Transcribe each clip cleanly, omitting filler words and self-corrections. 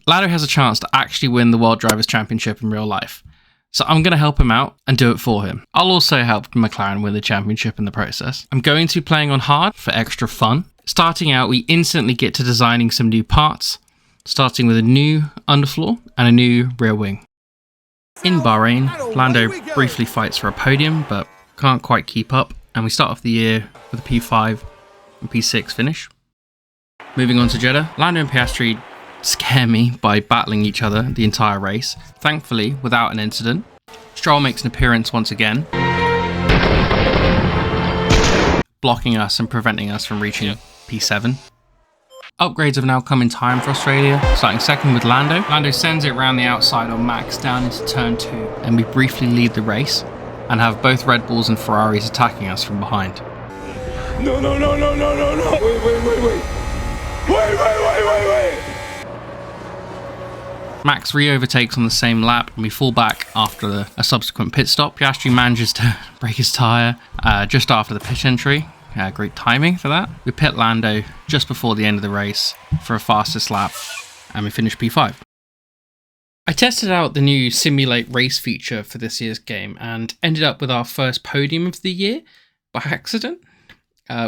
Lando has a chance to actually win the World Drivers' Championship in real life. So I'm going to help him out and do it for him. I'll also help McLaren win the championship in the process. I'm going to be playing on hard for extra fun. Starting out, we instantly get to designing some new parts, starting with a new underfloor and a new rear wing. In Bahrain, Lando briefly fights for a podium, but can't quite keep up, and we start off the year with a P5 and P6 finish. Moving on to Jeddah, Lando and Piastri scare me by battling each other the entire race, thankfully without an incident. Stroll makes an appearance once again, blocking us and preventing us from reaching P7. Upgrades have now come in time for Australia, starting second with Lando. Lando sends it around the outside on Max down into turn 2, and we briefly lead the race and have both Red Bulls and Ferraris attacking us from behind. No. Wait. Max re-overtakes on the same lap, and we fall back after a subsequent pit stop. Piastri manages to break his tyre just after the pit entry. Great timing for that. We pit Lando just before the end of the race for a fastest lap, and we finish P5. I tested out the new Simulate Race feature for this year's game and ended up with our first podium of the year by accident,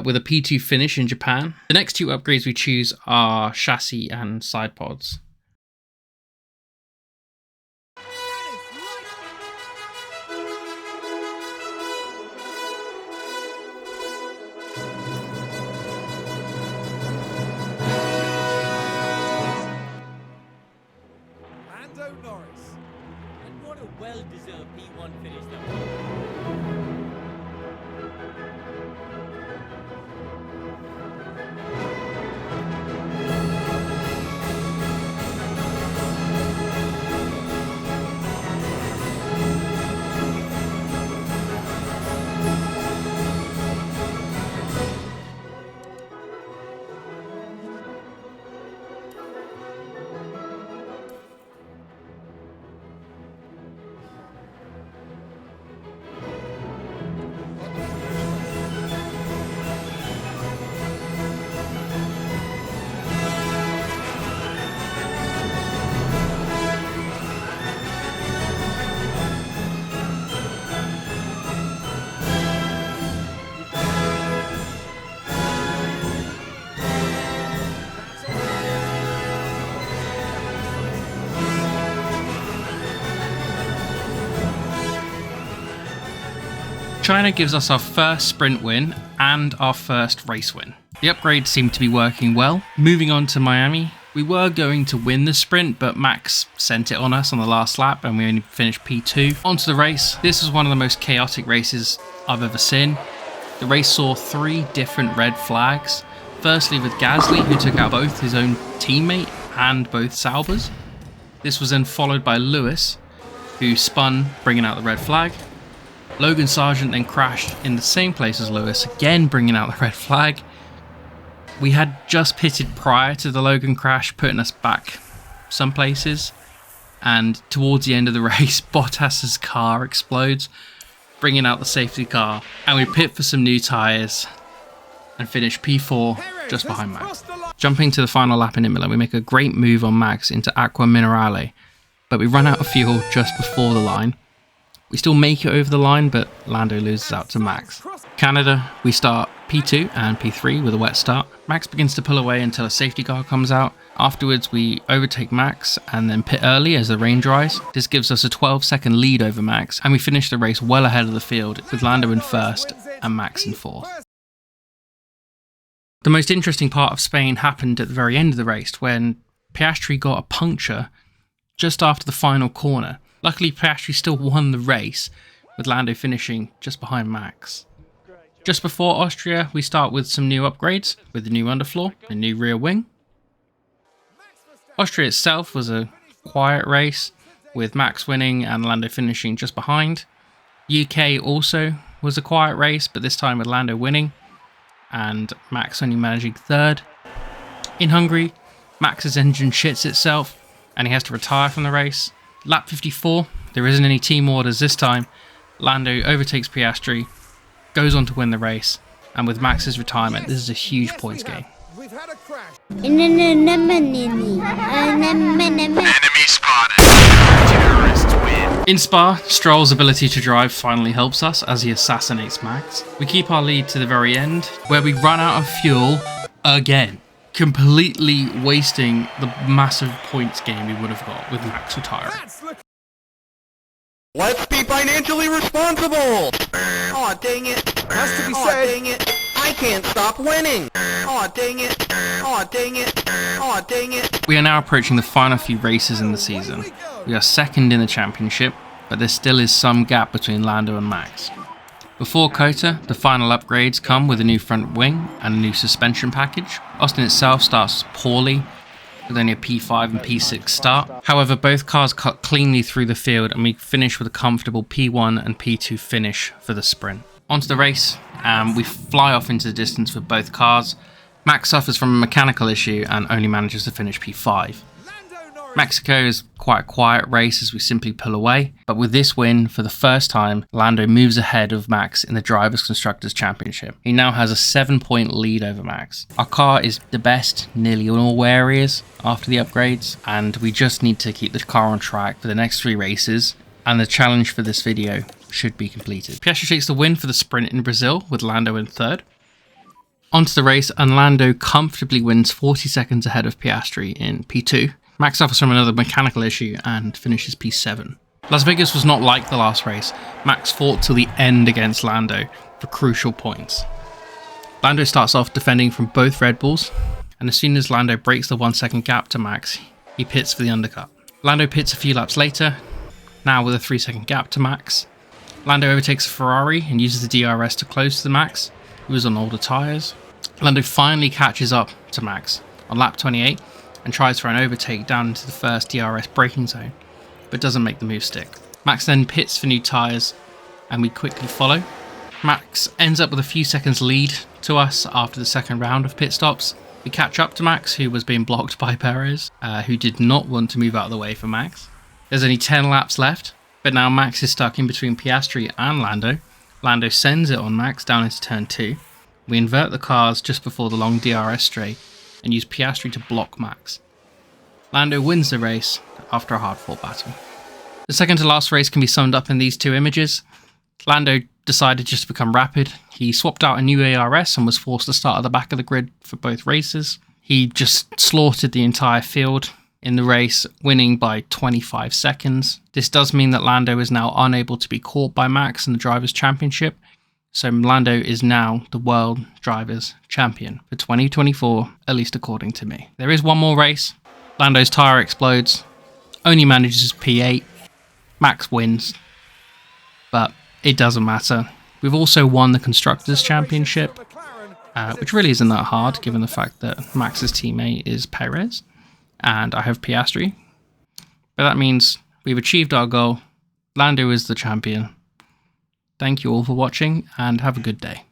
with a P2 finish in Japan. The next two upgrades we choose are chassis and side pods. Lando Norris. And what a well-deserved P1 finish that was. China gives us our first sprint win and our first race win. The upgrades seem to be working well. Moving on to Miami, we were going to win the sprint, but Max sent it on us on the last lap and we only finished P2. Onto the race. This was one of the most chaotic races I've ever seen. The race saw 3 different red flags. Firstly with Gasly, who took out both his own teammate and both Saubers. This was then followed by Lewis, who spun, bringing out the red flag. Logan Sargent then crashed in the same place as Lewis, again bringing out the red flag. We had just pitted prior to the Logan crash, putting us back some places. And towards the end of the race, Bottas's car explodes, bringing out the safety car. And we pit for some new tyres and finish P4 just behind Max. Jumping to the final lap in Imola, we make a great move on Max into Acqua Minerale, but we run out of fuel just before the line. We still make it over the line, but Lando loses out to Max. Canada, we start P2 and P3 with a wet start. Max begins to pull away until a safety car comes out. Afterwards, we overtake Max and then pit early as the rain dries. This gives us a 12-second lead over Max, and we finish the race well ahead of the field, with Lando in first and Max in fourth. The most interesting part of Spain happened at the very end of the race, when Piastri got a puncture just after the final corner. Luckily, Piastri still won the race, with Lando finishing just behind Max. Just before Austria, we start with some new upgrades, with the new underfloor, a new rear wing. Austria itself was a quiet race, with Max winning and Lando finishing just behind. UK also was a quiet race, but this time with Lando winning, and Max only managing third. In Hungary, Max's engine shits itself, and he has to retire from the race. Lap 54, there isn't any team orders this time. Lando overtakes Piastri, goes on to win the race, and with Max's retirement, this is a huge points gain. We've had a crash. Enemy spotted. Terrorists win. In Spa, Stroll's ability to drive finally helps us as he assassinates Max. We keep our lead to the very end, where we run out of fuel again, completely wasting the massive points gain we would have got with Max retiring. That's look. Let's be financially responsible. Aw, dang it. Has to be Aw, said. dang it. I can't stop winning. Aw, dang it. Aw, dang it. Aw, dang it. We are now approaching the final few races in the season. We are second in the championship, but there still is some gap between Lando and Max. Before Kota, the final upgrades come with a new front wing and a new suspension package. Austin itself starts poorly, with only a P5 and P6 start. However, both cars cut cleanly through the field and we finish with a comfortable P1 and P2 finish for the sprint. Onto the race, and we fly off into the distance with both cars. Max suffers from a mechanical issue and only manages to finish P5. Lando Norris. Mexico is quite a quiet race as we simply pull away, but with this win, for the first time, Lando moves ahead of Max in the Drivers' Constructors Championship. He now has a 7-point lead over Max. Our car is the best nearly in all areas after the upgrades, and we just need to keep the car on track for the next 3 races, and the challenge for this video should be completed. Piastri takes the win for the sprint in Brazil, with Lando in 3rd. Onto the race, and Lando comfortably wins 40 seconds ahead of Piastri in P2. Max suffers from another mechanical issue and finishes P7. Las Vegas was not like the last race. Max fought till the end against Lando for crucial points. Lando starts off defending from both Red Bulls, and as soon as Lando breaks the 1-second gap to Max, he pits for the undercut. Lando pits a few laps later, now with a 3-second gap to Max. Lando overtakes a Ferrari and uses the DRS to close to the Max, who is on older tyres. Lando finally catches up to Max on lap 28 and tries for an overtake down into the first DRS braking zone, but doesn't make the move stick. Max then pits for new tyres and we quickly follow. Max ends up with a few seconds lead to us after the second round of pit stops. We catch up to Max, who was being blocked by Perez, who did not want to move out of the way for Max. There's only 10 laps left, but now Max is stuck in between Piastri and Lando. Lando sends it on Max down into turn 2. We invert the cars just before the long DRS straight and use Piastri to block Max. Lando wins the race after a hard-fought battle. The second to last race can be summed up in these 2 images. Lando decided just to become rapid. He swapped out a new ARS and was forced to start at the back of the grid for both races. He just slaughtered the entire field in the race, winning by 25 seconds. This does mean that Lando is now unable to be caught by Max in the Drivers' Championship, so Lando is now the World Drivers' Champion for 2024, at least according to me. There is one more race. Lando's tyre explodes, only manages P8. Max wins, but it doesn't matter. We've also won the Constructors' Championship, which really isn't that hard given the fact that Max's teammate is Perez and I have Piastri. But that means we've achieved our goal. Lando is the champion. Thank you all for watching and have a good day.